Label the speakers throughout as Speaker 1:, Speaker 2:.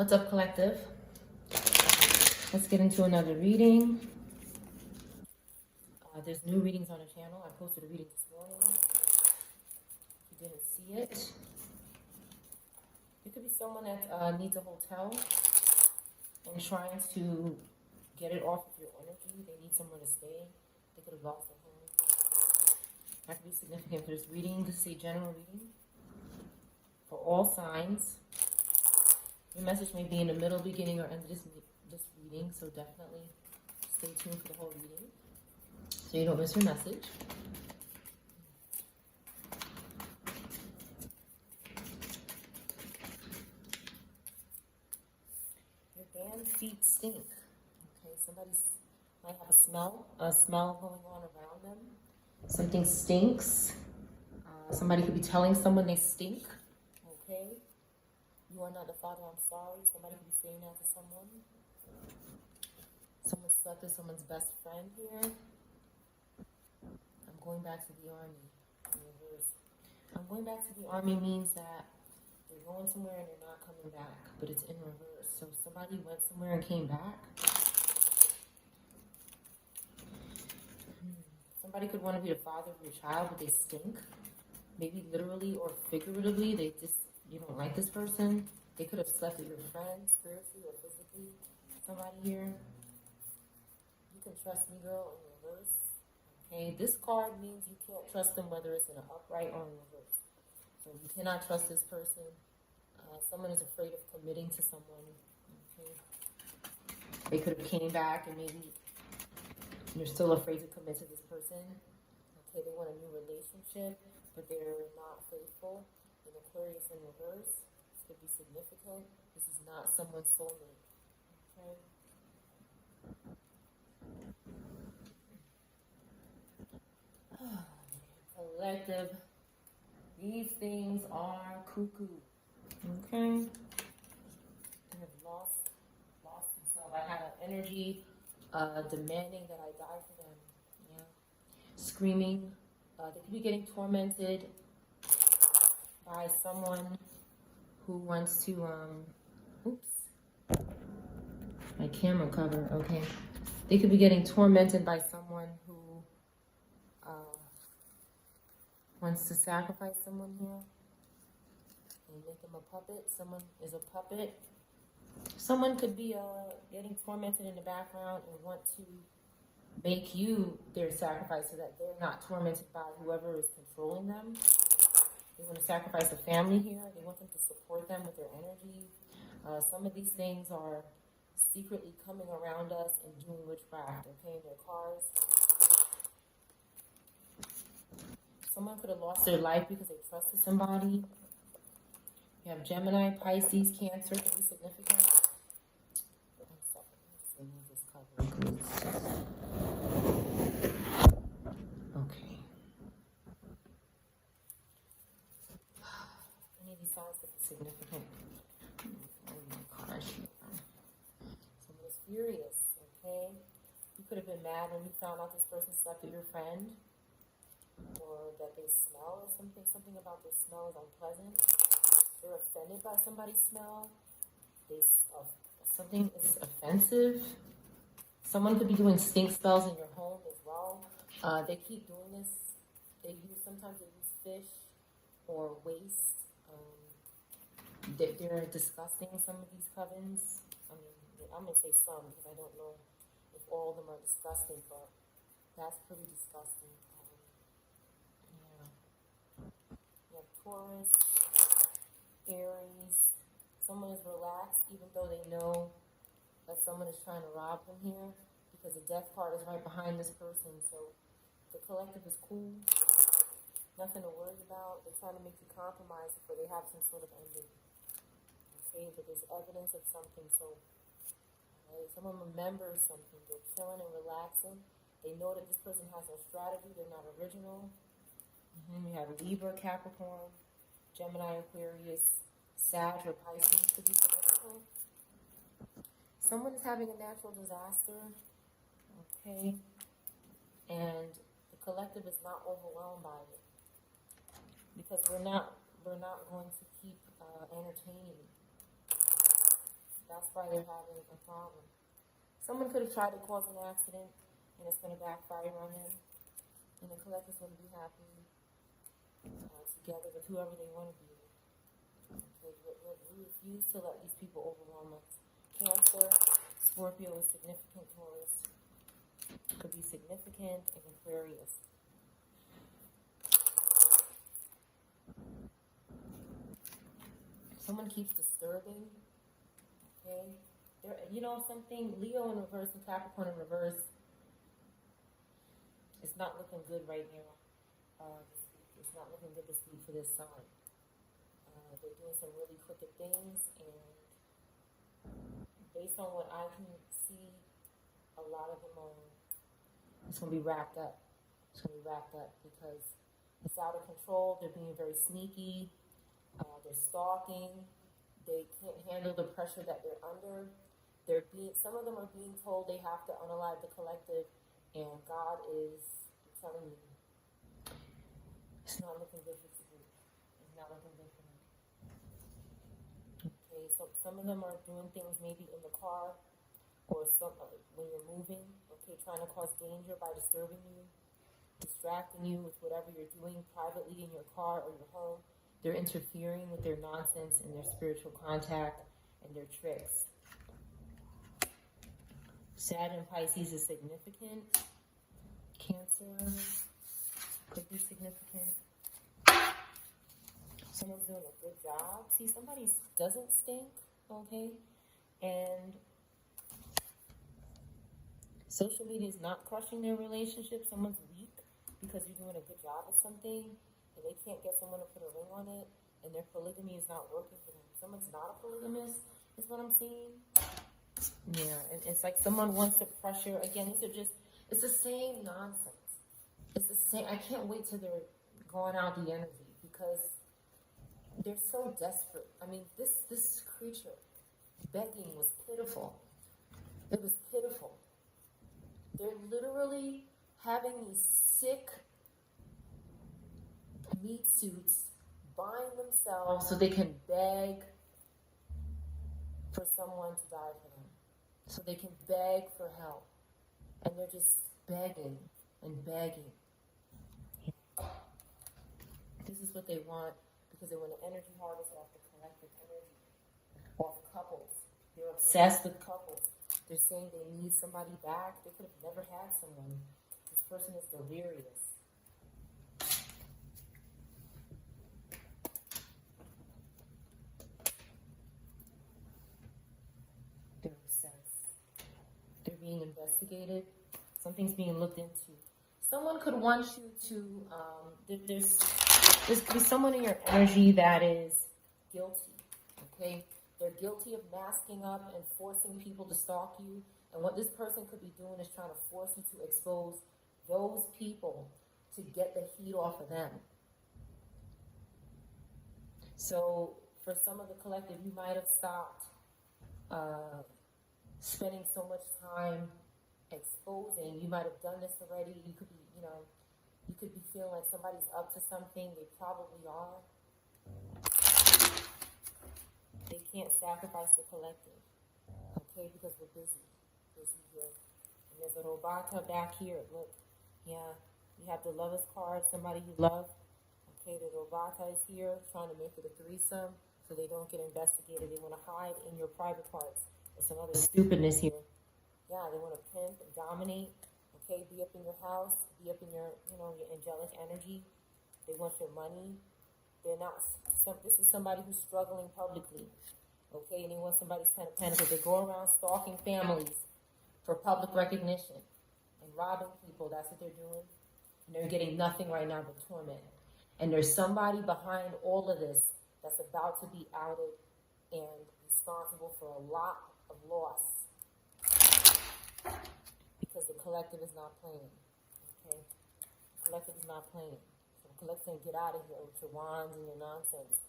Speaker 1: What's up, collective? Let's get into another reading. There's new readings on the channel. I posted a reading this morning. If you didn't see it, it could be someone that needs a hotel and trying to get it off of your energy. They need somewhere to stay. They could have lost their home. That could be significant for this reading. This is a general reading for all signs. Your message may be in the middle, beginning, or end of this reading, so definitely stay tuned for the whole reading so you don't miss your message. Your damn feet stink. Okay, somebody might have a smell going on around them. Something stinks. Somebody could be telling someone they stink. Okay. You are not the father, I'm sorry. Somebody could be saying that to someone. Someone slept with someone's best friend here. I'm going back to the army in reverse. I'm going back to the army means that they're going somewhere and they're not coming back, but it's in reverse. So somebody went somewhere and came back. Somebody could want to be the father of your child, but they stink. Maybe literally or figuratively, you don't like this person. They could have slept with your friend, spiritually or physically. Somebody here. You can trust me, girl, in reverse. Okay, this card means you can't trust them whether it's in an upright or in reverse. So you cannot trust this person. Someone is afraid of committing to someone. Okay. They could have came back and maybe you're still afraid to commit to this person. Okay, they want a new relationship, but they're not faithful. In Aquarius in reverse, this could be significant. This is not someone's soulmate. Okay. Collective. These things are cuckoo. Okay. They have lost themselves. I had an energy demanding that I die for them. Yeah. Screaming. They could be getting tormented by someone who wants to, my camera cover, okay. They could be getting tormented by someone who wants to sacrifice someone here and make them a puppet. Someone is a puppet. Someone could be getting tormented in the background and want to make you their sacrifice so that they're not tormented by whoever is controlling them. They want to sacrifice a family here. They want them to support them with their energy. Some of these things are secretly coming around us and doing witchcraft, okay, in their cars. Someone could have lost their life because they trusted somebody. You have Gemini, Pisces, Cancer could be significant. One second, let me just remove this cover. Okay. Any of these signs could be significant. Oh my gosh. Someone is furious, okay? You could have been mad when you found out this person slept with your friend. Or that they smell or something about their smell is unpleasant. They're offended by somebody's smell. Something is offensive. Someone could be doing stink spells in your home as well. They keep doing this. Sometimes they use fish or waste. They're disgusting, some of these covens. I mean, I'm going to say some because I don't know if all of them are disgusting, but that's pretty disgusting. You have Taurus, Aries. Someone is relaxed even though they know that someone is trying to rob them here because the death card is right behind this person. So the collective is cool. Nothing to worry about. They're trying to make you compromise before they have some sort of ending. Okay, but there's evidence of something. So someone remembers something. They're chilling and relaxing. They know that this person has no strategy. They're not original. We have Libra, Capricorn, Gemini, Aquarius, Sag, or Pisces could be significant. Someone is having a natural disaster, okay, and the collective is not overwhelmed by it because we're not going to keep entertaining. why they're having a problem. Someone could have tried to cause an accident, and it's going to backfire on them. And the collective's going to be happy together with whoever they want to be with. Okay, we refuse to let these people overwhelm us. Cancer, Scorpio is significant, Taurus. Could be significant and Aquarius. Someone keeps disturbing. Okay, you know something. Leo in reverse and Capricorn in reverse. It's not looking good right now. It's not looking good this week for this sign. They're doing some really crooked things, and based on what I can see, a lot of them are. It's going to be wrapped up. It's going to be wrapped up because it's out of control. They're being very sneaky. They're stalking. They can't handle the pressure that they're under. Some of them are being told they have to unalive the collective, and God is telling you it's not looking good for this group. It's not looking good for them. Okay, so some of them are doing things maybe in the car or when you're moving. Okay, trying to cause danger by disturbing you, distracting you with whatever you're doing privately in your car or your home. They're interfering with their nonsense and their spiritual contact and their tricks. Saturn Pisces is significant. Cancer could be significant. Someone's doing a good job. See, somebody doesn't stink, okay? And social media is not crushing their relationship. Someone's weak because you're doing a good job at something, and they can't get someone to put a ring on it, and their polygamy is not working for them. Someone's not a polygamist, is what I'm seeing. Yeah, and it's like someone wants to pressure. Again, it's the same nonsense. It's the same. I can't wait till they're going out the energy because they're so desperate. I mean, this creature begging was pitiful. It was pitiful. They're literally having these sick meat suits, buying themselves so they can beg for someone to die for them. So they can beg for help. And they're just begging and begging. This is what they want because they want an energy harvest off the collective energy, off couples. They're obsessed with couples. They're saying they need somebody back. They could have never had someone. This person is delirious. They're obsessed. They're being investigated. Something's being looked into. Someone could want you to, there's could be someone in your energy that is guilty, okay? They're guilty of masking up and forcing people to stalk you. And what this person could be doing is trying to force you to expose those people to get the heat off of them. So for some of the collective, you might have stopped spending so much time exposing. You might have done this already. You could be, you could be feeling like somebody's up to something. They probably are. They can't sacrifice the collective, okay, because we're busy here. And there's a Robata back here. Look, yeah, you have the lovers card, somebody you love. Okay, the Robata is here trying to make it a threesome so they don't get investigated. They want to hide in your private parts. There's some other stupidness here. Yeah, they want to pimp and dominate. Okay, be up in your house, be up in your, your angelic energy. They want your money. They're not. This is somebody who's struggling publicly. Okay, and they want somebody's kind of panic. They go around stalking families for public recognition and robbing people. That's what they're doing. And they're getting nothing right now but torment. And there's somebody behind all of this that's about to be outed and responsible for a lot of loss. Because the collective is not playing. Okay? The collective is not playing. So the collective can get out of here with your wands and your nonsense.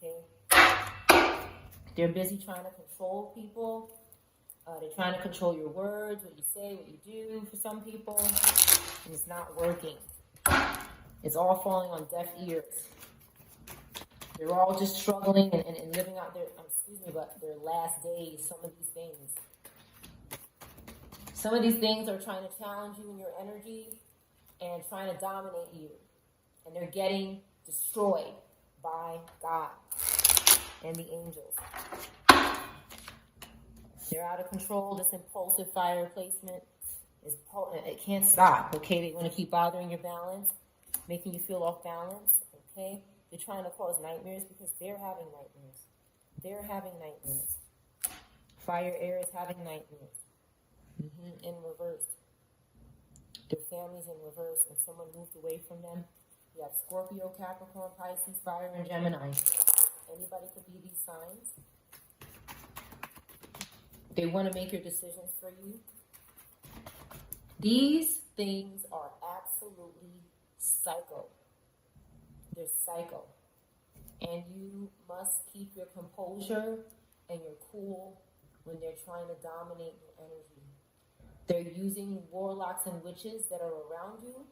Speaker 1: Okay? They're busy trying to control people. They're trying to control your words, what you say, what you do for some people. And it's not working. It's all falling on deaf ears. They're all just struggling and living out their, but their last days, some of these things. Some of these things are trying to challenge you in your energy and trying to dominate you. And they're getting destroyed by God and the angels. They're out of control. This impulsive fire placement it can't stop, okay? They want to keep bothering your balance, making you feel off balance, okay? They're trying to cause nightmares because they're having nightmares. They're having nightmares. Fire air is having nightmares. In reverse. Their families in reverse, and someone moved away from them. You have Scorpio, Capricorn, Pisces, Fire, and Gemini. Anybody could be these signs. They want to make your decisions for you. These things are absolutely psycho. They're psycho. And you must keep your composure and your cool when they're trying to dominate your energy. They're using warlocks and witches that are around you.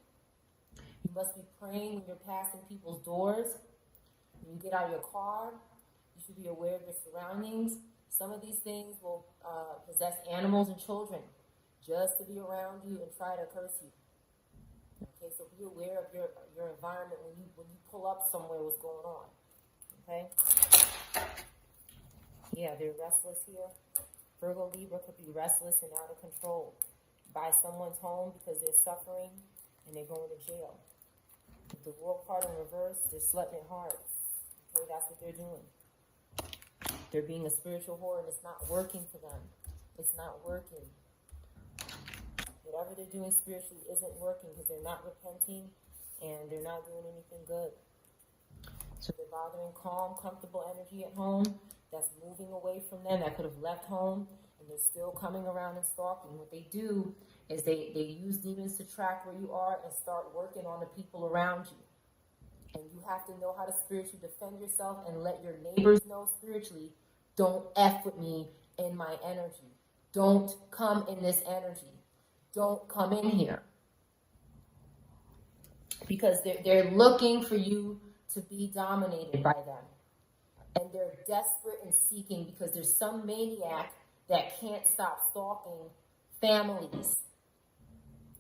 Speaker 1: You must be praying when you're passing people's doors. When you get out of your car, you should be aware of your surroundings. Some of these things will possess animals and children just to be around you and try to curse you. Okay, so be aware of your environment when you pull up somewhere, what's going on. Okay? Yeah, they're restless here. Virgo, Libra could be restless and out of control by someone's home because they're suffering and they're going to jail. With the world card in reverse, they're slutting it hard. Okay, that's what they're doing. They're being a spiritual whore and it's not working for them. It's not working. Whatever they're doing spiritually isn't working because they're not repenting and they're not doing anything good. So they're bothering calm, comfortable energy at home that's moving away from them, that could have left home, and they're still coming around and stalking. What they do is they use demons to track where you are and start working on the people around you. And you have to know how to spiritually defend yourself and let your neighbors know spiritually, don't F with me in my energy. Don't come in this energy. Don't come in here. Because they're looking for you to be dominated by them. And they're desperate and seeking because there's some maniac that can't stop stalking families.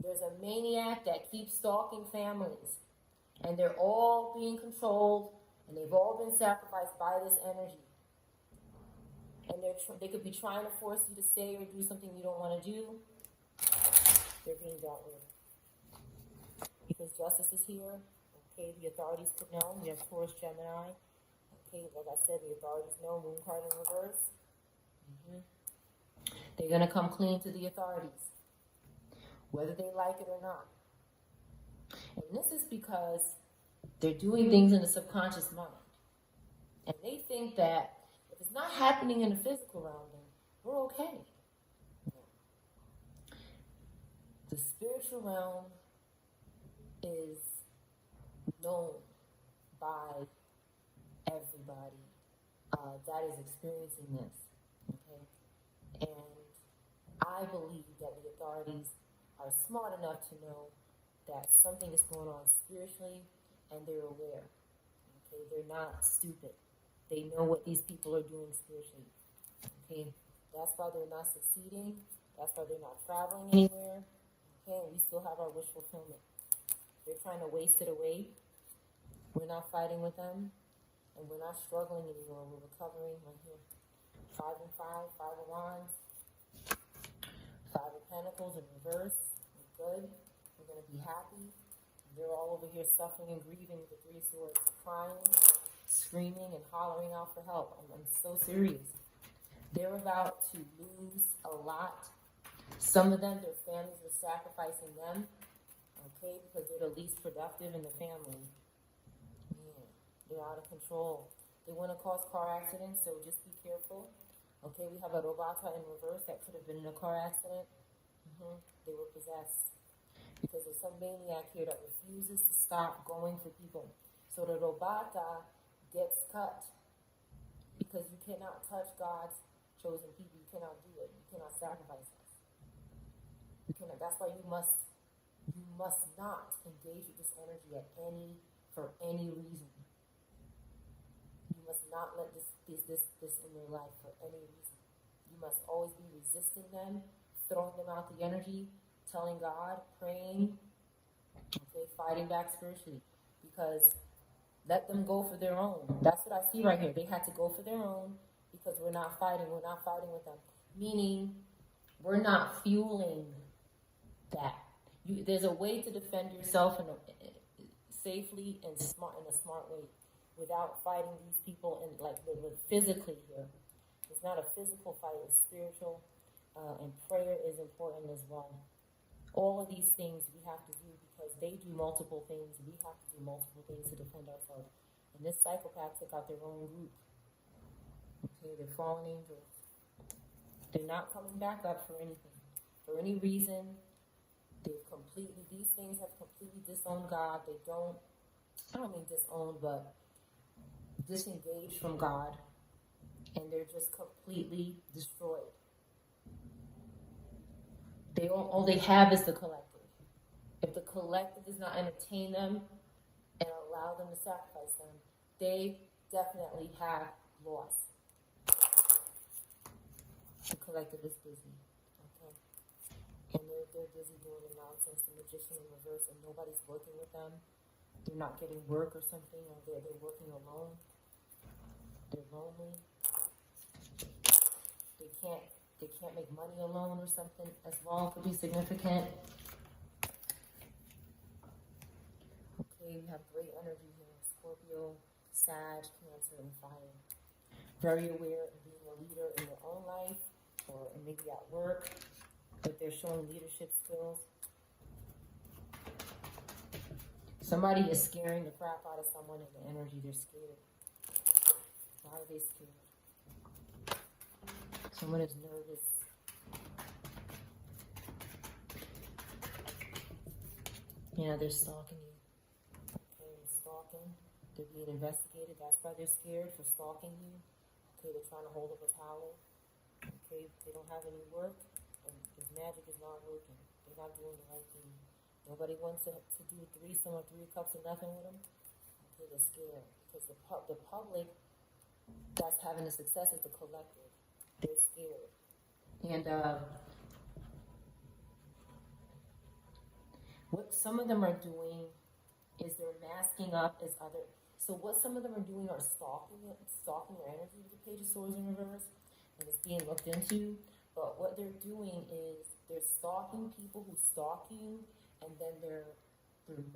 Speaker 1: There's a maniac that keeps stalking families. And they're all being controlled and they've all been sacrificed by this energy. And they could be trying to force you to say or do something you don't want to do. They're being dealt with. Because justice is here. Okay, the authorities could know. We have Taurus, Gemini. Okay, like I said, the authorities know. Moon card in reverse. They're going to come clean to the authorities. Whether they like it or not. And this is because they're doing things in the subconscious mind. And they think that if it's not happening in the physical realm, then we're okay. The spiritual realm is known by everybody that is experiencing this. Okay? And I believe that the authorities are smart enough to know that something is going on spiritually and they're aware. Okay? They're not stupid. They know what these people are doing spiritually. Okay? That's why they're not succeeding. That's why they're not traveling anywhere. Okay? And we still have our wish fulfillment. They're trying to waste it away. We're not fighting with them. And we're not struggling anymore. We're recovering right here. 5 and 5, 5 of Wands. 5 of Pentacles in reverse. We're good. We're going to be happy. They're all over here suffering and grieving with the 3 swords. Crying, screaming, and hollering out for help. I'm so serious. They're about to lose a lot. Some of them, their families are sacrificing them. Okay, because they're the least productive in the family. Yeah, they're out of control. They want to cause car accidents, so just be careful. Okay, we have a Robata in reverse that could have been in a car accident. They were possessed. Because there's some maniac here that refuses to stop going for people. So the Robata gets cut. Because you cannot touch God's chosen people. You cannot do it. You cannot sacrifice us. You cannot. That's why you must not engage with this energy for any reason. You must not let this in your life for any reason. You must always be resisting them, throwing them out the energy, telling God, praying, okay, fighting back spiritually. Because let them go for their own. That's what I see right here. They had to go for their own because we're not fighting. We're not fighting with them. Meaning, we're not fueling that. There's a way to defend yourself safely and in a smart way, without fighting these people and physically here. It's not a physical fight; it's spiritual, and prayer is important as well. All of these things we have to do because they do multiple things. We have to do multiple things to defend ourselves. And this psychopath took out their own group. Okay, they're fallen angels. They're not coming back up for anything, for any reason. These things have completely disowned God. I don't mean disowned, but disengaged from God. And they're just completely destroyed. All they have is the collective. If the collective does not entertain them and allow them to sacrifice them, they definitely have lost. The collective is busy. And they're busy doing the nonsense, the magician in reverse, and nobody's working with them. They're not getting work or something, or they're working alone. They're lonely. They can't make money alone or something as well. Could be significant. Okay, we have great energy here. Scorpio, Sag, Cancer, and Fire. Very aware of being a leader in their own life or maybe at work. But they're showing leadership skills. Somebody is scaring the crap out of someone in the energy. They're scared. Why are they scared? Someone is nervous. Yeah, they're stalking you. Okay, they're stalking. They're being investigated. That's why they're scared, for stalking you. Okay, they're trying to hold up a towel. Okay, they don't have any work. And his magic is not working. They're not doing the right thing. Nobody wants to do a threesome or 3 cups of nothing with them. Okay, they're scared. Because the public that's having the success is the collective. They're scared. And what some of them are doing is they're masking up as other. So what some of them are doing are stalking your energy with the Page of Swords in reverse. And it's being looked into. But what they're doing is they're stalking people who stalk you, and then they're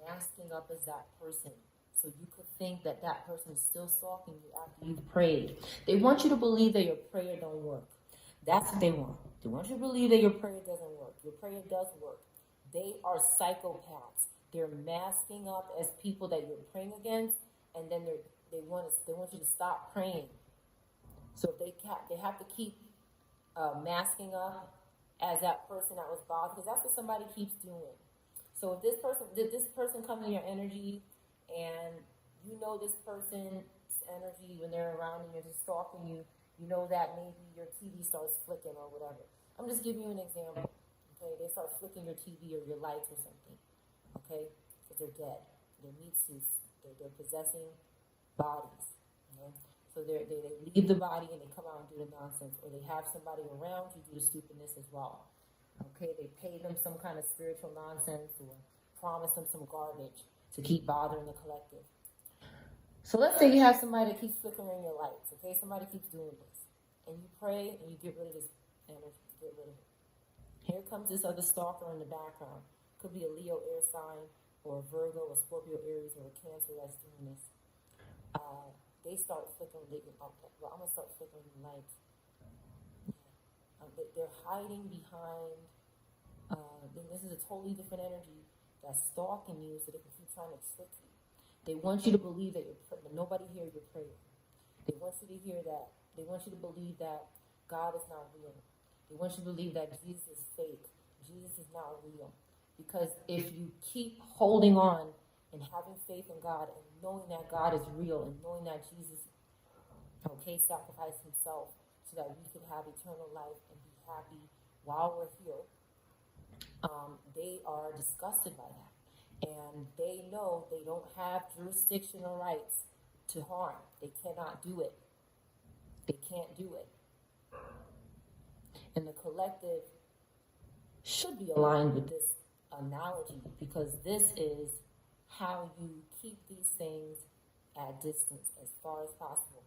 Speaker 1: masking up as that person. So you could think that person is still stalking you after you've prayed. They want you to believe that your prayer don't work. That's what they want. They want you to believe that your prayer doesn't work. Your prayer does work. They are psychopaths. They're masking up as people that you're praying against, and then they want you to stop praying. So they have to keep masking up as that person that was bothered, because that's what somebody keeps doing. So if this person comes in your energy, and you know this person's energy when they're around and you're just stalking you, you know that maybe your TV starts flicking or whatever. I'm just giving you an example. Okay, they start flicking your TV or your lights or something. Okay, because they're dead. They're meat suits. They're possessing bodies. Okay? So they leave the body and they come out and do the nonsense, or they have somebody around you do the stupidness as well. Okay, they pay them some kind of spiritual nonsense or promise them some garbage to keep bothering the collective. So let's say you have somebody that keeps flickering your lights. Okay, somebody keeps doing this, and you pray and you get rid of this energy. Get rid of it. Here comes this other stalker in the background. Could be a Leo air sign, or a Virgo, or Scorpio, Aries, or a Cancer that's doing this. They start flickering. I'm gonna start flickering the lights. They're hiding behind. This is a totally different energy that's stalking you, so they can keep trying to trick you. They want you to believe that nobody hears your prayer. They want you to hear that. They want you to believe that God is not real. They want you to believe that Jesus is fake. Jesus is not real. Because if you keep holding on and having faith in God and knowing that God is real and knowing that Jesus, sacrificed himself so that we can have eternal life and be happy while we're here, they are disgusted by that. And they know they don't have jurisdiction or rights to harm. They cannot do it. They can't do it. And the collective should be aligned with this analogy, because this is how you keep these things at distance as far as possible.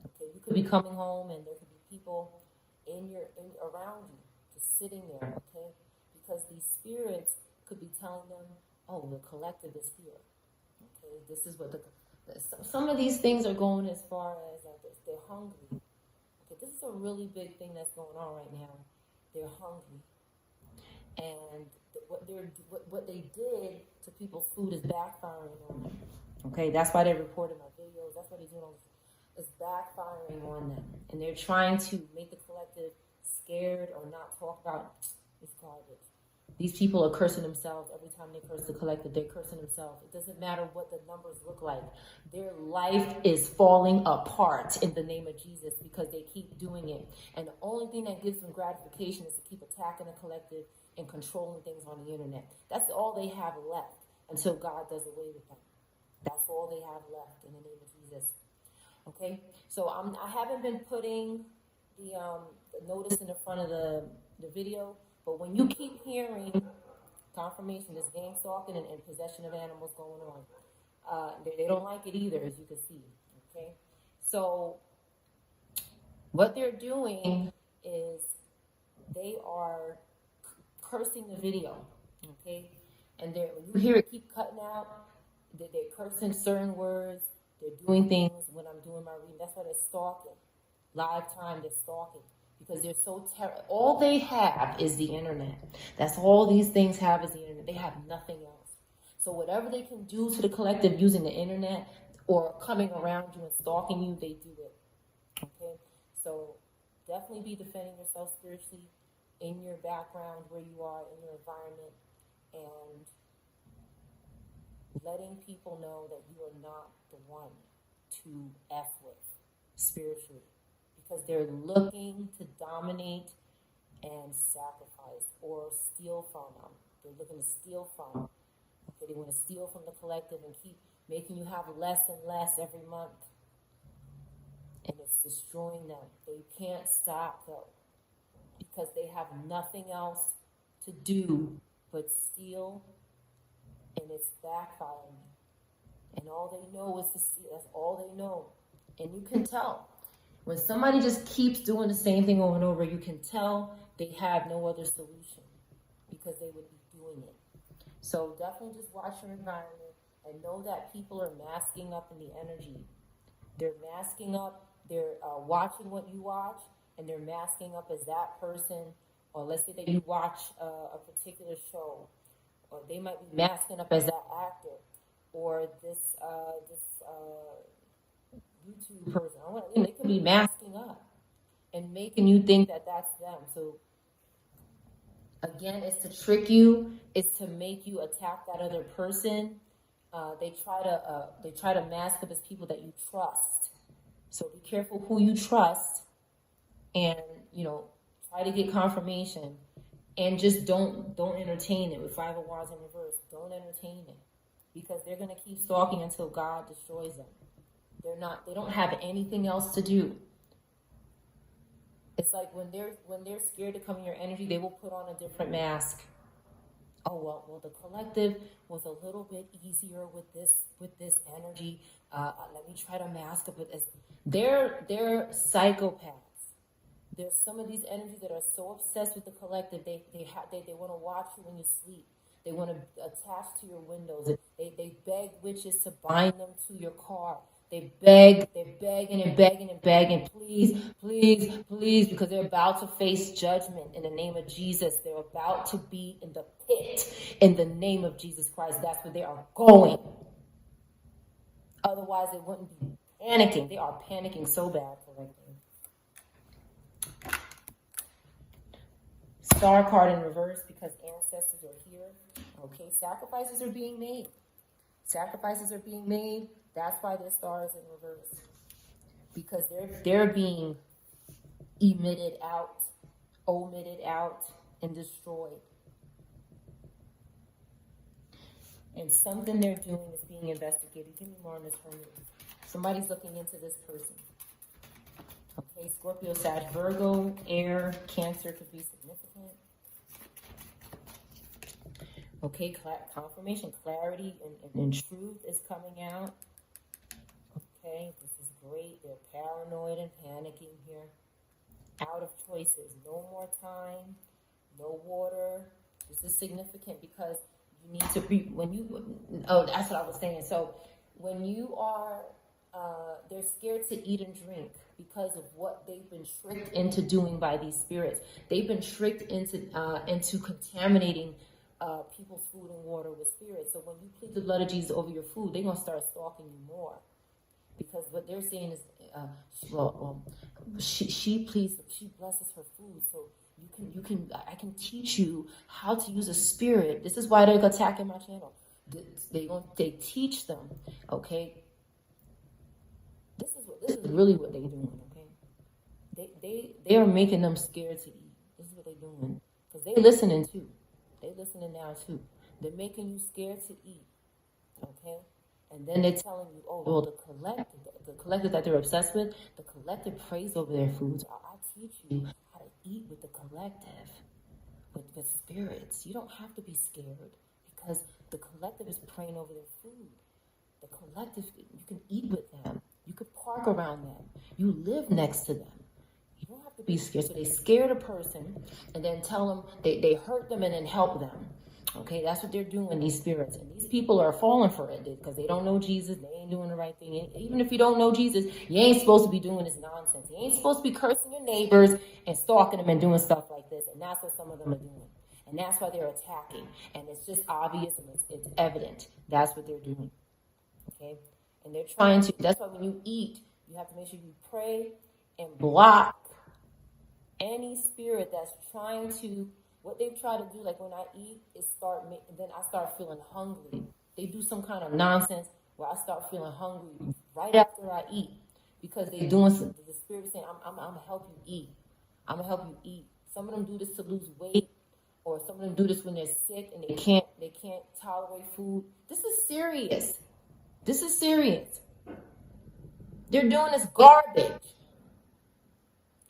Speaker 1: Okay, you could be coming home and there could be people around you, just sitting there, okay? Because these spirits could be telling them, oh, the collective is here. Okay, this is what some of these things are going as far as they're hungry. Okay, this is a really big thing that's going on right now. They're hungry, and what they did to people's food is backfiring on them. Okay, that's why they reported my videos. That's what they're doing. It's backfiring on them, and they're trying to make the collective scared or not talk about this garbage. These people are cursing themselves every time they curse the collective. They're cursing themselves. It doesn't matter what the numbers look like. Their life is falling apart in the name of Jesus because they keep doing it. And the only thing that gives them gratification is to keep attacking the collective and controlling things on the internet. That's all they have left until God does away with them. That's all they have left in the name of Jesus. Okay, so I haven't been putting the notice in the front of the video, but when you keep hearing confirmation, there's gang stalking and possession of animals going on. They don't like it either, as you can see. Okay, so what they're doing is they are cursing the video. Okay, and when you hear it keep cutting out, they're cursing certain words. They're doing things when I'm doing my reading. That's why they're stalking. Live time, they're stalking. Because they're so terrible. All they have is the internet. That's all these things have is the internet. They have nothing else. So whatever they can do to the collective using the internet or coming around you and stalking you, they do it. Okay? So definitely be defending yourself spiritually in your background, where you are, in your environment, and letting people know that you are not the one to F with spiritually, because they're looking to dominate and sacrifice or steal from them. They're looking to steal from. Okay, they want to steal from the collective and keep making you have less and less every month. And it's destroying them. They can't stop though, because they have nothing else to do but steal, and it's backfiring. And all they know is to steal. That's all they know. And you can tell. When somebody just keeps doing the same thing over and over, you can tell they have no other solution, because they would be doing it. So definitely just watch your environment and know that people are masking up in the energy. They're masking up. They're watching what you watch, and they're masking up as that person. Or let's say that you watch a particular show, or they might be masking up as that actor, or this YouTube person. They could be masking up and making you think that that's them. So again, it's to trick you. It's to make you attack that other person. They try to mask up as people that you trust. So be careful who you trust, and try to get confirmation, and just don't entertain it with 5 of Wands in reverse. Don't entertain it, because they're going to keep stalking until God destroys them. They don't have anything else to do. It's like when they're scared to come in your energy, they will put on a different mask. Oh well, the collective was a little bit easier with this energy. Let me try to mask up with this. They're psychopaths. There's some of these energies that are so obsessed with the collective, they want to watch you when you sleep. They want to attach to your windows. They beg witches to bind them to your car. They're begging and begging and begging, please, please, please, because they're about to face judgment in the name of Jesus. They're about to be in the pit in the name of Jesus Christ. That's where they are going. Otherwise, they wouldn't be panicking. They are panicking so bad for everything. Star card in reverse, because ancestors are here. Okay, sacrifices are being made. Sacrifices are being made. That's why their star is in reverse, because they're being omitted out, and destroyed. And something they're doing is being investigated. Give me more on this for me. Somebody's looking into this person. Okay, Scorpio, Sag, Virgo, air, Cancer could be significant. Okay, confirmation, clarity, and truth is coming out. Okay, this is great. They're paranoid and panicking here. Out of choices. No more time. No water. This is significant because you need to be, oh, that's what I was saying. So when you are, they're scared to eat and drink because of what they've been tricked into doing by these spirits. They've been tricked into contaminating people's food and water with spirits. So when you plead the blood of Jesus over your food, they're going to start stalking you more. Because what they're saying is, she blesses her food, so I can teach you how to use a spirit. This is why they're attacking my channel. They teach them, okay. This is really what they're doing, okay. They are making them scared to eat. This is what they're doing because they're listening too. They're listening now too. They're making you scared to eat, okay. And then they're telling you, oh, well, the collective that they're obsessed with, the collective prays over their foods. I'll teach you how to eat with the collective, with spirits. You don't have to be scared because the collective is praying over their food. The collective, you can eat with them. You could park around them. You live next to them. You don't have to be scared. So they scared a person and then tell them, they hurt them and then help them. Okay, that's what they're doing, these spirits. And these people are falling for it because they don't know Jesus. They ain't doing the right thing. Even if you don't know Jesus, you ain't supposed to be doing this nonsense. You ain't supposed to be cursing your neighbors and stalking them and doing stuff like this. And that's what some of them are doing. And that's why they're attacking. And it's just obvious and it's evident. That's what they're doing. Okay? And they're trying to, that's why when you eat, you have to make sure you pray and block any spirit that's trying to. What they try to do, like when I eat, is then I start feeling hungry. They do some kind of nonsense where I start feeling hungry right after I eat because they're doing something. The spirit is saying, I'm going to help you eat. I'm going to help you eat. Some of them do this to lose weight, or some of them do this when they're sick and they can't tolerate food. This is serious. This is serious. They're doing this garbage.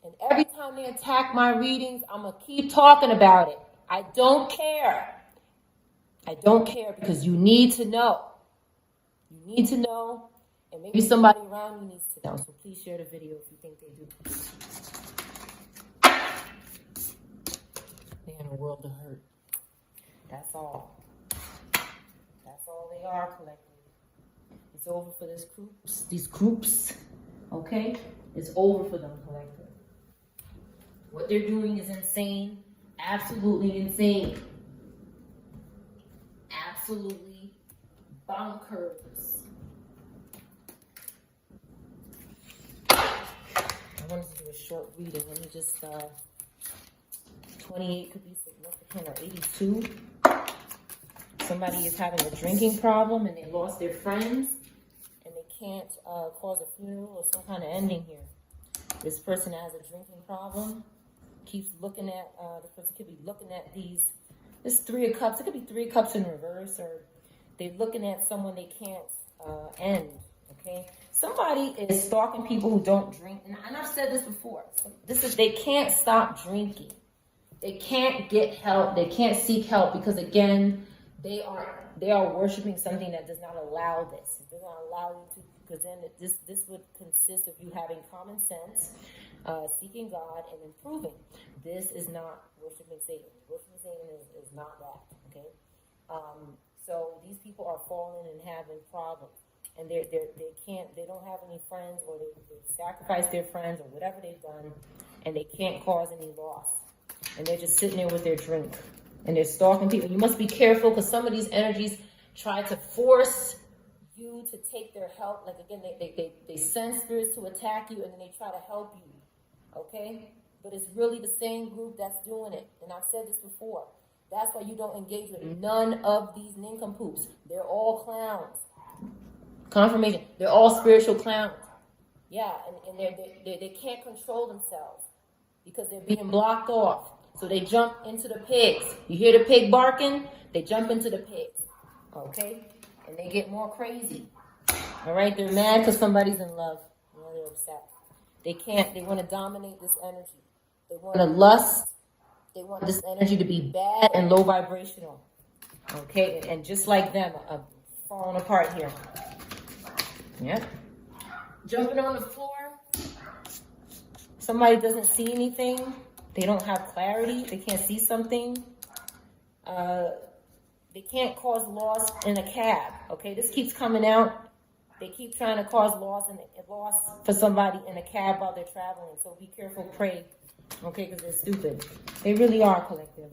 Speaker 1: And every time they attack my readings, I'm going to keep talking about it. I don't care. I don't care because you need to know. You need to know, and maybe somebody around you needs to know. So please share the video if you think they do. They're in a world of hurt. That's all. That's all they are collectively. It's over for these groups. Okay? It's over for them collectively. What they're doing is insane. Absolutely insane. Absolutely bonkers. I wanted to do a short reading. Let me just, 28 could be significant, or 82. Somebody is having a drinking problem and they lost their friends and they can't cause a funeral or some kind of ending here. This person has a drinking problem. Keeps looking at, this person could be looking at this 3 of Cups. It could be 3 of Cups in reverse, or they're looking at someone they can't end, okay? Somebody is stalking people who don't drink, and I've said this before. They can't stop drinking. They can't get help. They can't seek help because, again, they are worshiping something that does not allow this. It does not allow you to, because then this would consist of you having common sense, seeking God, and improving. This is not worshiping Satan. Worshiping Satan is not that, okay? So these people are falling and having problems, and they don't have any friends, or they sacrificed their friends, or whatever they've done, and they can't cause any loss, and they're just sitting there with their drink, and they're stalking people. You must be careful because some of these energies try to force you to take their help. Like, again, they send spirits to attack you, and then they try to help you. Okay? But it's really the same group that's doing it. And I've said this before. That's why you don't engage with none of these nincompoops. They're all clowns. Confirmation. They're all spiritual clowns. Yeah, and they can't control themselves because they're being blocked off. So they jump into the pigs. You hear the pig barking? They jump into the pigs. Okay? And they get more crazy. All right, they're mad because somebody's in love. You know, they're upset. They want to dominate this energy. They want to lust. They want this energy to be bad and low vibrational. Okay, and just like them, falling apart here. Yeah. Jumping on the floor. Somebody doesn't see anything. They don't have clarity. They can't see something. They can't cause loss in a cab. Okay, this keeps coming out. They keep trying to cause loss for somebody in a cab while they're traveling. So be careful, pray. Okay, because they're stupid. They really are, collective.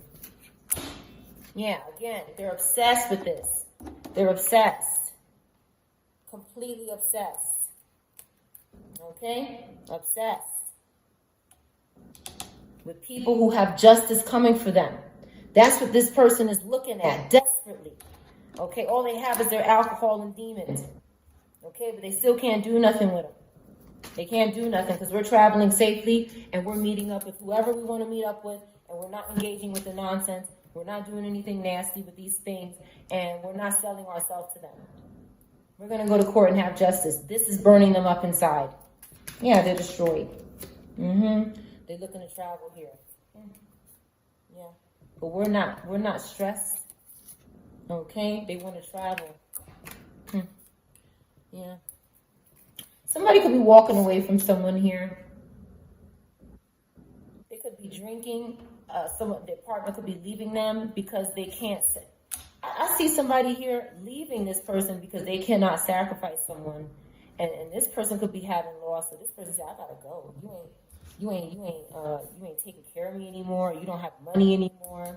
Speaker 1: Yeah, again, they're obsessed with this. They're obsessed. Completely obsessed. Okay? Obsessed. With people who have justice coming for them. That's what this person is looking at, desperately. Okay, all they have is their alcohol and demons. Okay, but they still can't do nothing with them. They can't do nothing because we're traveling safely and we're meeting up with whoever we want to meet up with, and we're not engaging with the nonsense. We're not doing anything nasty with these things, and we're not selling ourselves to them. We're going to go to court and have justice. This is burning them up inside. Yeah, they're destroyed. They're looking to travel here. Yeah. But we're not stressed. Okay? They want to travel. Yeah. Somebody could be walking away from someone here. They could be drinking. Their partner could be leaving them because they can't. I see somebody here leaving this person because they cannot sacrifice someone, and this person could be having loss. So this person said, "I gotta go. You ain't taking care of me anymore. You don't have money anymore.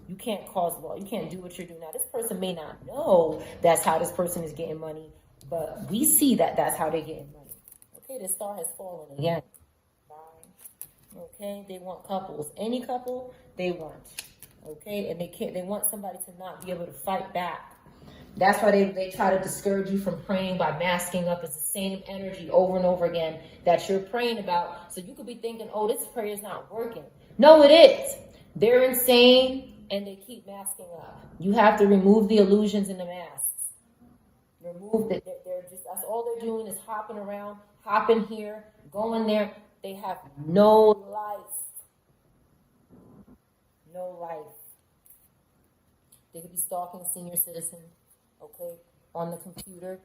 Speaker 1: You can't cause law. You can't do what you're doing now." This person may not know that's how this person is getting money, but we see that that's how they're getting money. Okay, the star has fallen again. Bye. Okay, they want couples. Any couple they want. Okay, and they want somebody to not be able to fight back. That's why they try to discourage you from praying by masking up. It's the same energy over and over again that you're praying about. So you could be thinking, oh, this prayer is not working. No, it is. They're insane and they keep masking up. You have to remove the illusions and the masks. Remove that. That's all they're doing is hopping around, hopping here, going there. They have no life. No life. They could be stalking a senior citizen. Okay, on the computer.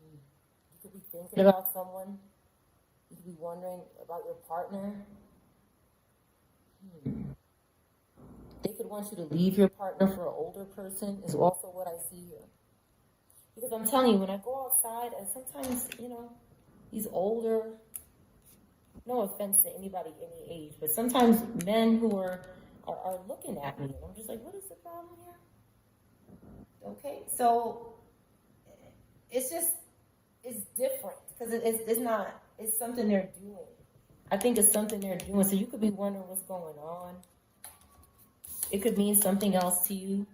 Speaker 1: You could be thinking about someone. You could be wondering about your partner. They could want you to leave your partner for an older person is also what I see here. Because I'm telling you, when I go outside, and sometimes, these older, no offense to anybody any age, but sometimes men who are looking at me, and I'm just like, what is the problem here? Okay, so it's different because it's something they're doing. I think it's something they're doing. So you could be wondering what's going on. It could mean something else to you.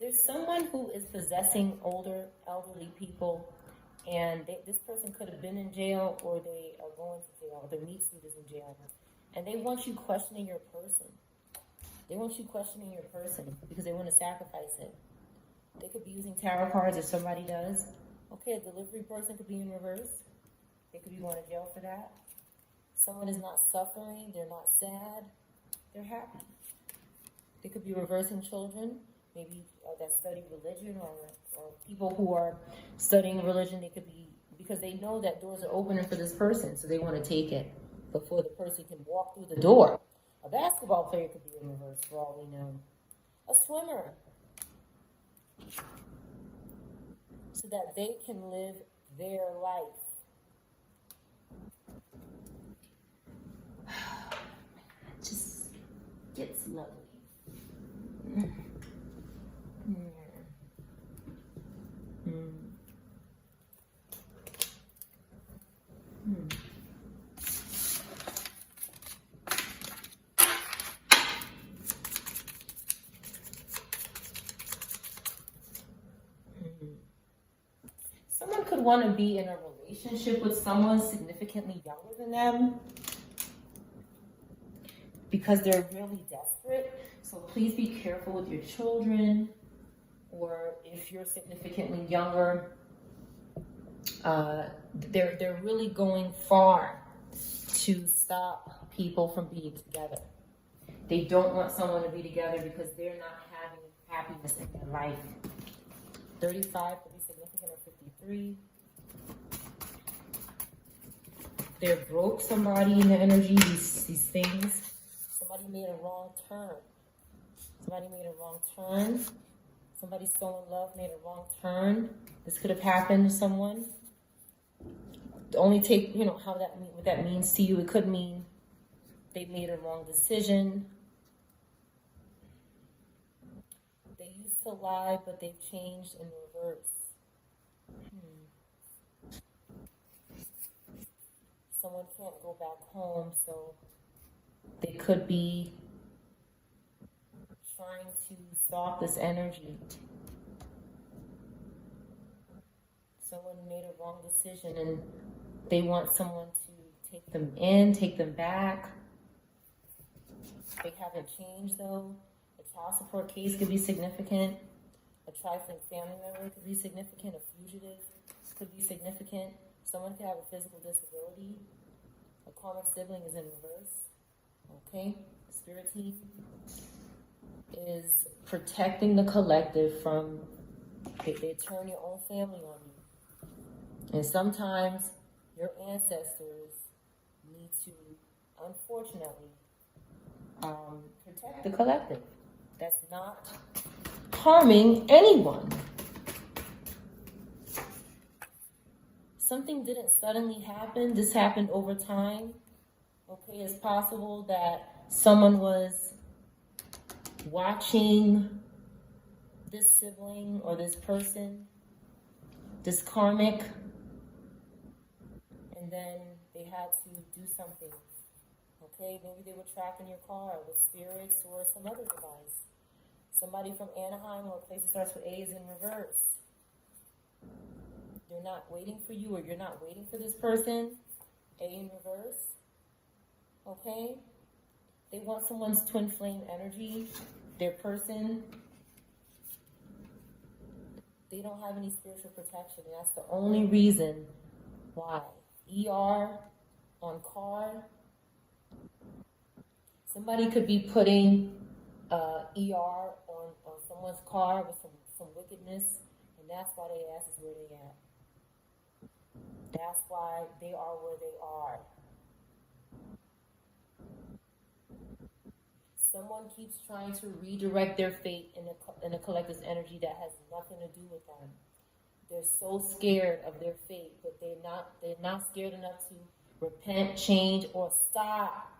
Speaker 1: There's someone who is possessing elderly people. And this person could have been in jail or they are going to jail. Their meat suit is in jail. And they want you questioning your person. They want you questioning your person because they want to sacrifice it. They could be using tarot cards if somebody does. Okay, a delivery person could be in reverse. They could be going to jail for that. Someone is not suffering. They're not sad. They're happy. They could be reversing children. Maybe that study religion or people who are studying religion, they could be, because they know that doors are opening for this person, so they want to take it before the person can walk through the door. A basketball player could be in reverse for all we know. A swimmer. So that they can live their life. It just gets lovely. Someone could want to be in a relationship with someone significantly younger than them. because they're really desperate. So please be careful with your children, or if you're significantly younger. They're really going far to stop people from being together. They don't want someone to be together because they're not having happiness in their life. 35 could be significant, or 53. They're broke somebody in the energy, these things. Somebody made a wrong turn. Somebody so in love made a wrong turn. This could have happened to someone. Only take, what that means to you. It could mean they made a wrong decision. They used to lie, but they've changed in reverse. Someone can't go back home, so they could be trying to stop this energy. Someone made a wrong decision and they want someone to take them in, take them back. They haven't changed though. A child support case could be significant. A trifling family member could be significant. A fugitive could be significant. Someone could have a physical disability. A karmic sibling is in reverse. Okay? Spirit team is protecting the collective from, they turn your own family on you. And sometimes your ancestors need to, unfortunately, protect the collective. That's not harming anyone. Something didn't suddenly happen. This happened over time. Okay, it's possible that someone was watching this sibling or this person, this karmic, and then they had to do something. Okay, maybe they were tracking your car with spirits or some other device. Somebody from Anaheim, or a place that starts with A, is in reverse. They're not waiting for you, or you're not waiting for this person. A in reverse. Okay? They want someone's twin flame energy, their person. They don't have any spiritual protection, and that's the only reason why. ER on car. Somebody could be putting ER on someone's car with some wickedness, and that's why their ass is where they at. That's why they are where they are. Someone keeps trying to redirect their fate in a collective's energy that has nothing to do with them. They're so scared of their fate, but they're not scared enough to repent, change, or stop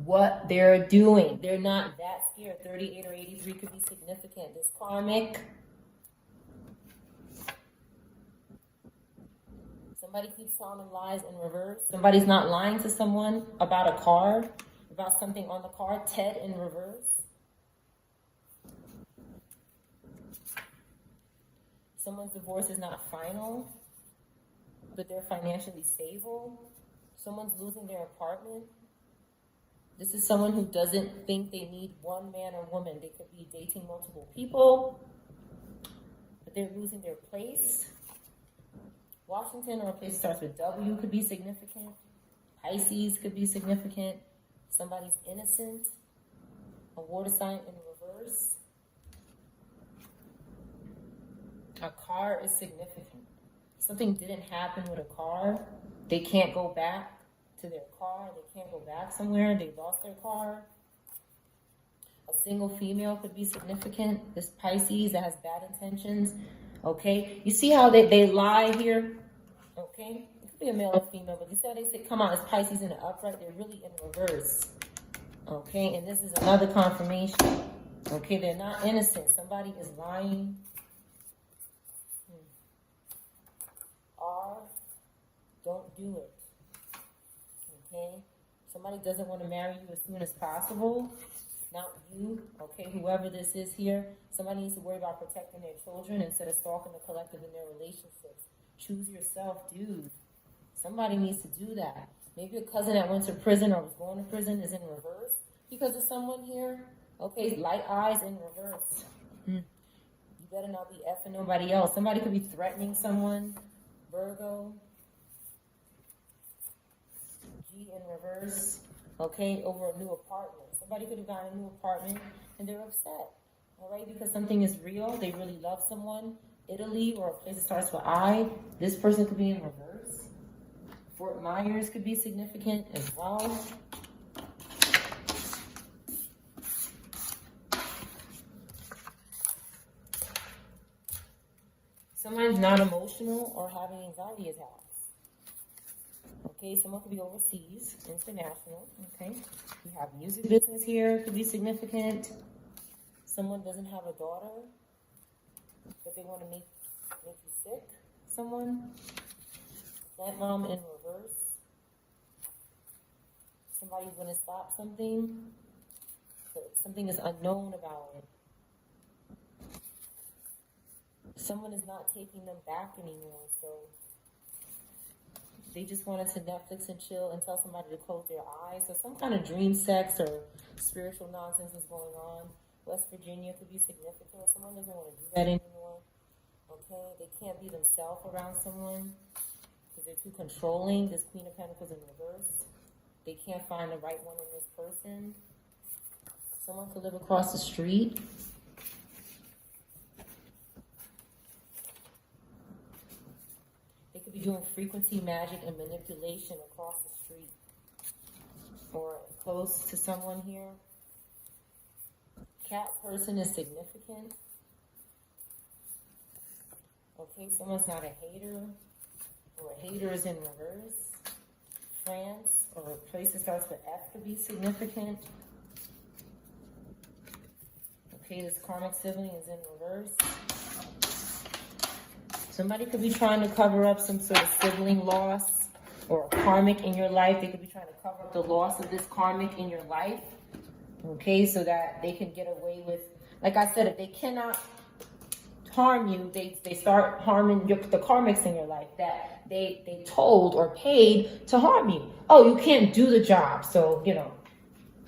Speaker 1: what they're doing. They're not that scared. 38 or 83 could be significant. This karmic. Somebody keeps telling them lies in reverse. Somebody's not lying to someone about a car, about something on the car. Ted in reverse. Someone's divorce is not final, but they're financially stable. Someone's losing their apartment. This is someone who doesn't think they need one man or woman. They could be dating multiple people, but they're losing their place. Washington, or a place that starts with W, could be significant. Pisces could be significant. Somebody's innocent. A water sign in reverse. A car is significant. Something didn't happen with a car. They can't go back to their car. They can't go back somewhere. They lost their car. A single female could be significant. This Pisces that has bad intentions. Okay? You see how they lie here? Okay? It could be a male or female, but you see how they say, come on, it's Pisces in the upright. They're really in reverse. Okay? And this is another confirmation. Okay? They're not innocent. Somebody is lying. Don't do it. Okay? Somebody doesn't want to marry you as soon as possible. Not you. Okay? Whoever this is here. Somebody needs to worry about protecting their children instead of stalking the collective in their relationships. Choose yourself, dude. Somebody needs to do that. Maybe a cousin that went to prison or was going to prison is in reverse because of someone here. Okay, light eyes in reverse. You better not be effing nobody else. Somebody could be threatening someone. Virgo. G in reverse. Okay, over a new apartment. Somebody could have gotten a new apartment and they're upset. All right, because something is real. They really love someone. Italy or a place that starts with I. This person could be in reverse. Fort Myers could be significant as well. Someone's not emotional or having anxiety attacks. Okay, someone could be overseas, international. Okay, we have music business here, could be significant. Someone doesn't have a daughter, but they want to make you sick. Someone. Plant mom in reverse. Somebody's going to stop something, but something is unknown about it. Someone is not taking them back anymore, so they just wanted to Netflix and chill and tell somebody to close their eyes. So some kind of dream sex or spiritual nonsense is going on. West Virginia could be significant. Someone doesn't want to do that anymore. Okay, they can't be themselves around someone because they're too controlling. This Queen of Pentacles in reverse. They can't find the right one in this person. Someone could live across the street. They could be doing frequency magic and manipulation across the street or close to someone here. Cat person is significant. Okay, someone's not a hater or a hater is in reverse. France or a place that starts with F could be significant. Okay, this karmic sibling is in reverse. Somebody could be trying to cover up some sort of sibling loss or a karmic in your life. They could be trying to cover up the loss of this karmic in your life. Okay, so that they can get away with, like I said, if they cannot harm you, they start harming the karmics in your life that they told or paid to harm you. Oh, you can't do the job, so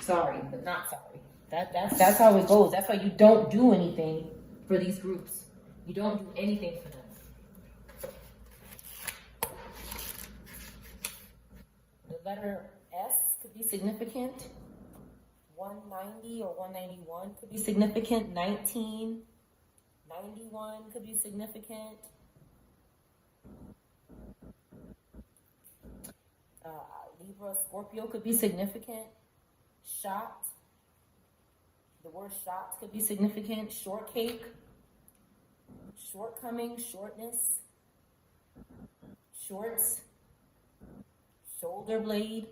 Speaker 1: sorry, but not sorry. That's how it goes. That's why you don't do anything for these groups. You don't do anything for them. The letter S could be significant. 190 or 191 could be significant. 1991 could be significant. Libra, Scorpio could be significant. Shot. The word shot could be significant. Shortcake. Shortcoming, shortness. Shorts. Shoulder blade.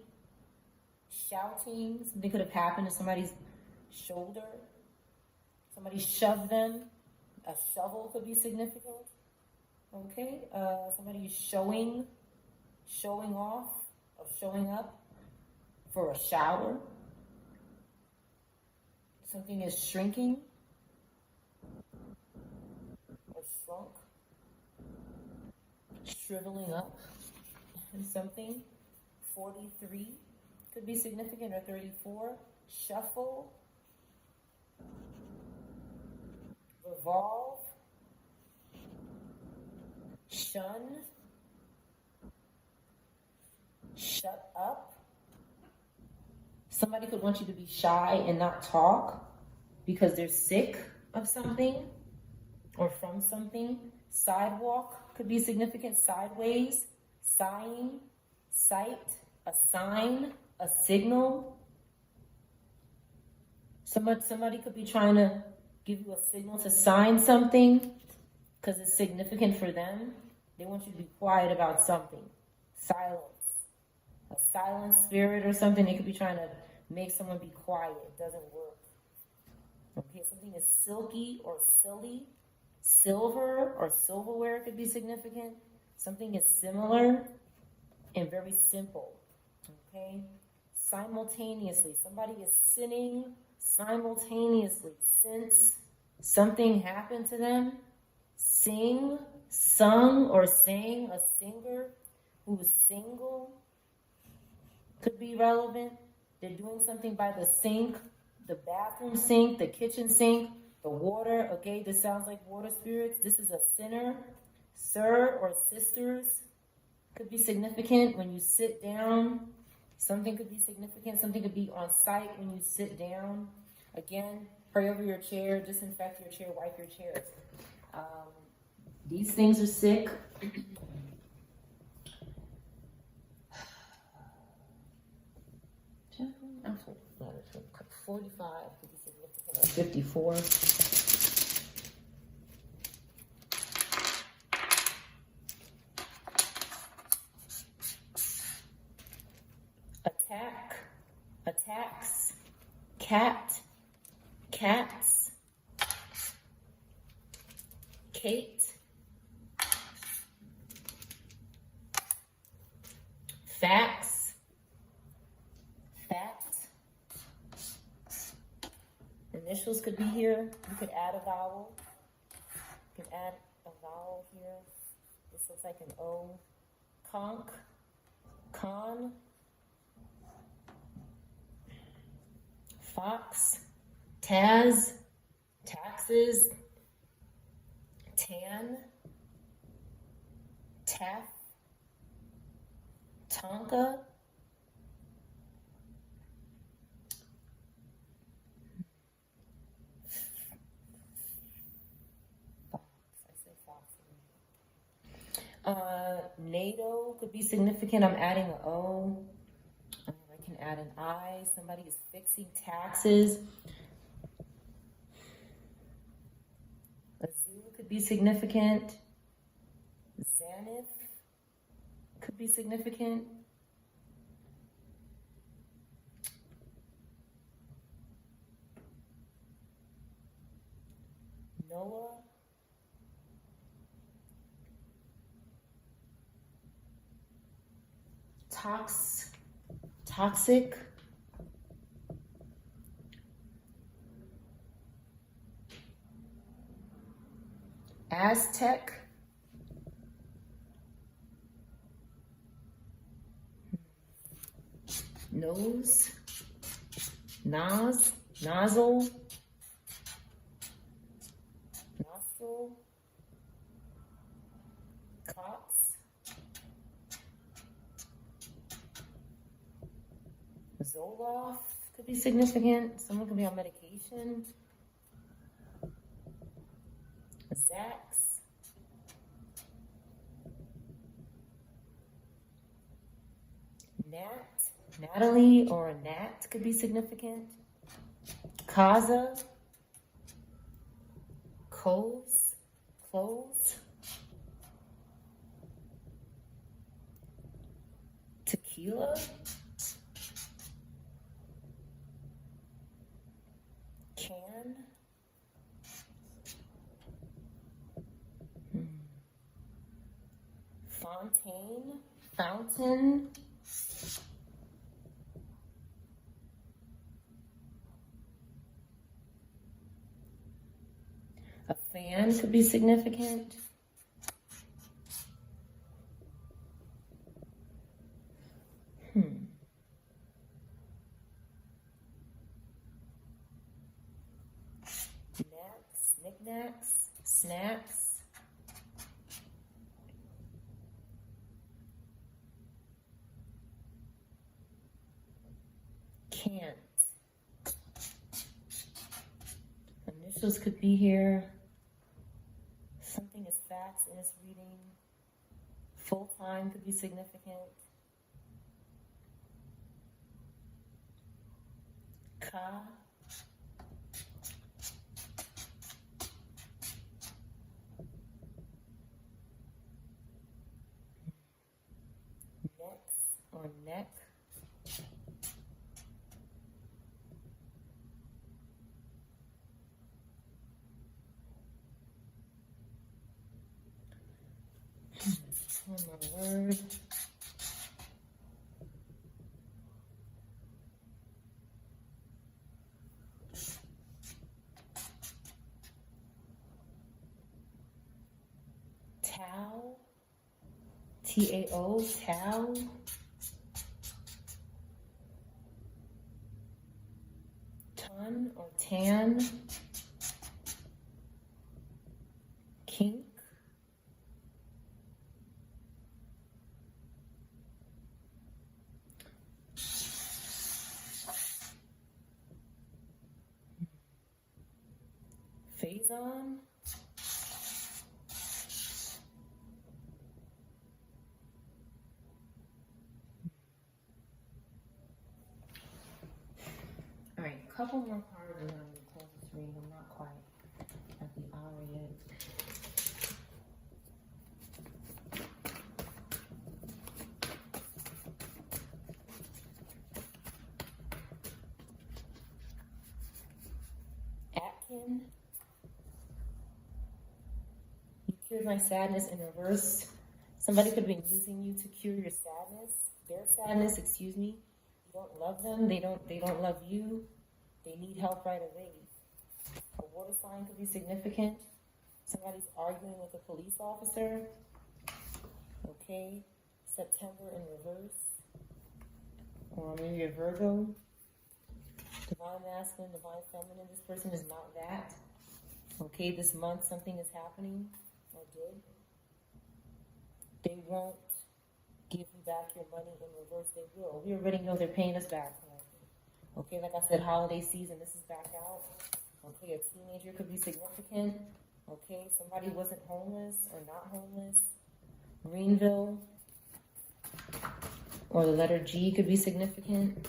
Speaker 1: Shouting. Something could have happened to somebody's shoulder. Somebody shoved them. A shovel could be significant. Okay. Somebody is showing off, or showing up for a shower. Something is shrinking or shrunk. Shriveling up. Something. 43 could be significant, or 34. Shuffle. Revolve. Shun. Shut up. Somebody could want you to be shy and not talk because they're sick of something or from something. Sidewalk could be significant. Sideways. Sighing. Sight. A sign. A signal. Somebody could be trying to give you a signal to sign something because it's significant for them. They want you to be quiet about something. Silence. A silent spirit or something. They could be trying to make someone be quiet. It doesn't work. Okay, something is silky or silly. Silver or silverware could be significant. Something is similar and very simple. Okay? Simultaneously. Somebody is sinning simultaneously. Since something happened to them, sung or sang, a singer who was single. could be relevant. They're doing something by the sink, the bathroom sink, the kitchen sink, the water. Okay, this sounds like water spirits. This is a sinner. Sir or sisters could be significant when you sit down. Something could be significant. Something could be on site when you sit down. Again, pray over your chair, disinfect your chair, wipe your chairs. These things are sick. I'm 45 could be significant, or 54. Attack, attacks, cat, cats, Kate, facts, fact. Initials could be here. You could add a vowel. You can add a vowel here. This looks like an O. Conk, con, fox, Taz, taxes, tan, taff, Tonka, fox. I say fox. NATO could be significant. I'm adding an O. I can add an I. Somebody is fixing taxes. A zoo could be significant. Xanith could be significant. Noah. Toxic. Aztec. Nose. Nozzle. Nostril. Cox. Zoloft could be significant. Someone could be on medication. Zax. Natalie or a Nat could be significant. Kaza. Clothes. Tequila. Can. Fountain. A fan could be significant. Knickknacks, snacks. Can't. Initials could be here. Something is facts in this reading. Full time could be significant. Ka. Or neck. One more word. Tao. Tao. Tao. tan, kink, phazon, all right, a couple more cards and then I'm going to close this read. I'm not quite at the hour yet. Atkin, you cured my sadness in reverse. Somebody could have been using you to cure your sadness, their sadness, excuse me. You don't love them, they don't love you. They need help right away. A water sign could be significant. Somebody's arguing with a police officer. Okay, September in reverse. Or maybe a Virgo. Divine masculine, divine feminine. This person is not that. Okay, this month something is happening. Or did. They won't give you back your money in reverse. They will. We already know they're paying us back. Okay, like I said, holiday season, this is back out. Okay, a teenager could be significant. Okay, somebody wasn't homeless or not homeless. Greenville. Or the letter G could be significant.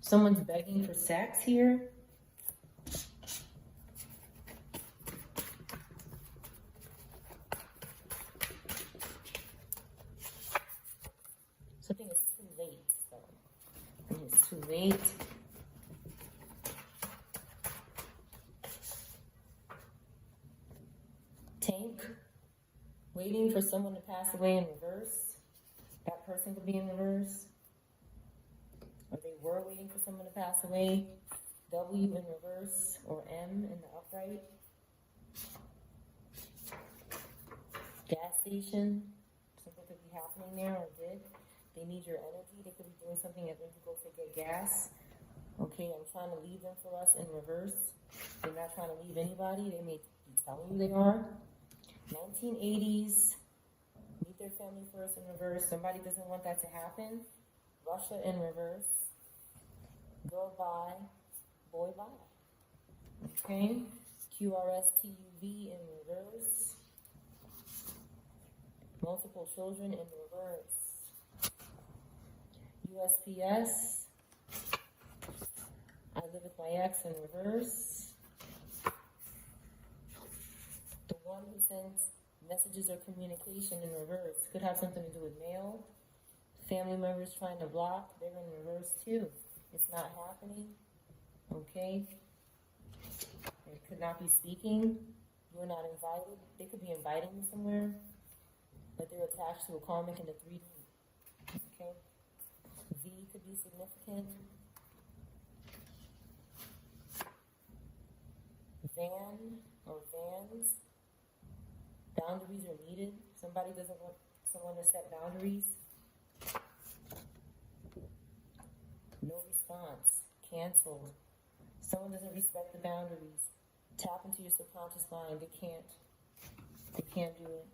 Speaker 1: Someone's begging for sex here. Something is too late, though. Something is too late. Tank. Waiting for someone to pass away in reverse. That person could be in reverse. Or they were waiting for someone to pass away. W in reverse or M in the upright. Gas station. Something could be happening there or did. They need your energy. They could be doing something at Indigo to get gas. Okay, I'm trying to leave them for us in reverse. They're not trying to leave anybody. They may be telling you they are. 1980s. Meet their family first in reverse. Somebody doesn't want that to happen. Russia in reverse. Girl bye. Boy bye. Okay. QRSTUV in reverse. Multiple children in reverse. USPS. I live with my ex in reverse. The one who sends messages or communication in reverse could have something to do with mail. Family members trying to block, they're in reverse too. It's not happening. Okay? They could not be speaking. You're not invited. They could be inviting you somewhere, but they're attached to a karmic in the 3D. Okay? V could be significant. Van or vans. Boundaries are needed. Somebody doesn't want someone to set boundaries. No response. Canceled. Someone doesn't respect the boundaries. Tap into your subconscious mind. They can't. They can't do it.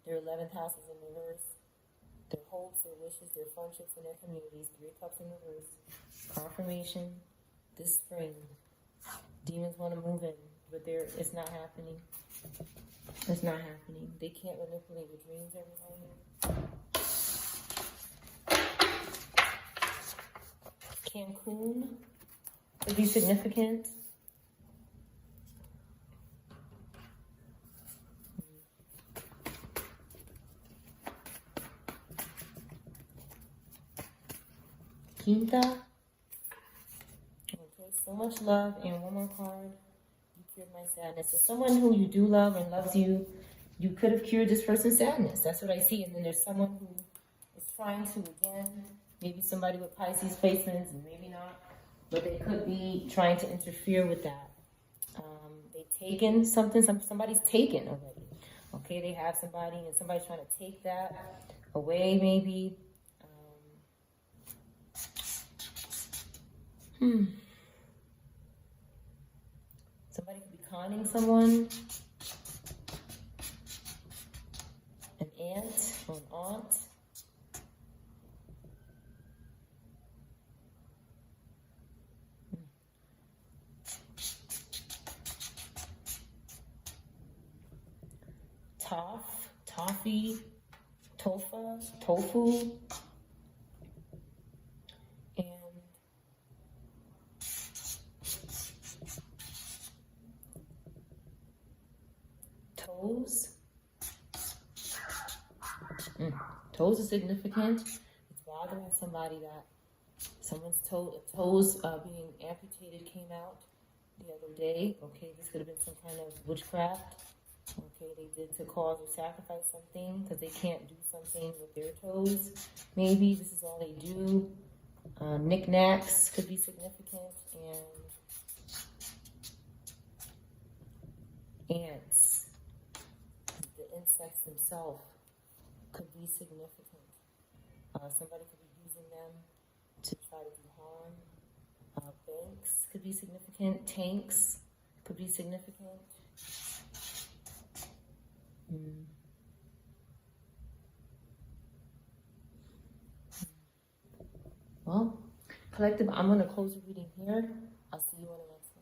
Speaker 1: Their 11th house is in reverse. Their hopes, their wishes, their friendships, and their communities. 3 cups in reverse. Confirmation. This spring. Demons want to move in, but it's not happening. It's not happening. They can't manipulate your dreams every night. Cancun would be significant. Quinta. Okay, so much love. And one more card. You cured my sadness. So someone who you do love and loves you, you could have cured this person's sadness. That's what I see. And then there's someone who is trying to, again, maybe somebody with Pisces placements, and maybe not, but they could be trying to interfere with that. They've taken something, somebody's taken already. Okay, they have somebody, and somebody's trying to take that away, maybe. Somebody could be conning someone. An aunt or an aunt. Toffee, tofu, and toes. Toes are significant. It's bothering somebody that someone's toes being amputated came out the other day. Okay, this could have been some kind of witchcraft. Okay, they did to cause or sacrifice something because they can't do something with their toes. Maybe this is all they do. Knickknacks could be significant, and ants, the insects themselves, could be significant. Somebody could be using them to try to do harm. Banks could be significant. Tanks could be significant. Well, collective, I'm going to close the reading here. I'll see you on the next one.